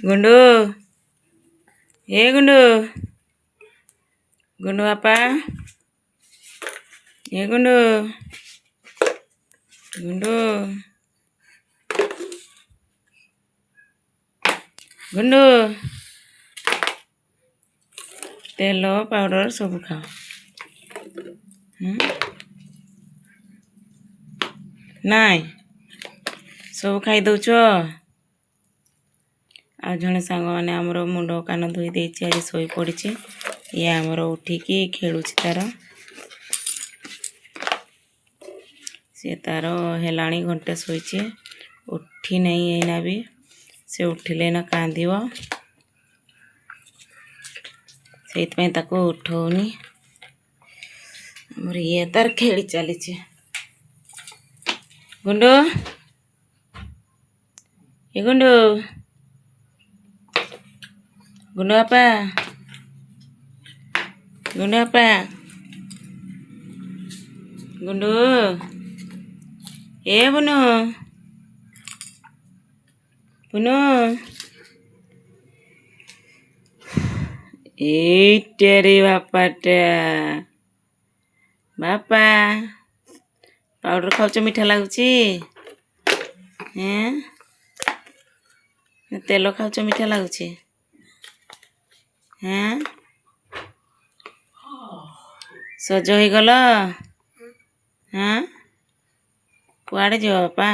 गुंडू ए गुंडू गुंडू बापा ए गुंडू गुंडू गुंडू तेल पाउडर सब खाओ नाई सब खाई दौच आ जड़े सांग मैंने आमर मुंड कान धोई देछि आज शोई पड़ी ये आमर उठिकी खेलुछि तार सी तार हेलाणी घंटे शोचे उठी नहीं एना भी से उठिले ना कांदिव से ताको उठौनी आमर ये तार खेली चली गुंडू ये गुंडू गुंडू आपा गुंडू आपा गुंडू ए बुनु बुनु ए तेरी बापाटा बापा पाउडर खाऊ मीठा लगुची हैं तेल खाऊ मीठा लगुची हैं सज हो गल हाँ कुआड़े जा बापा।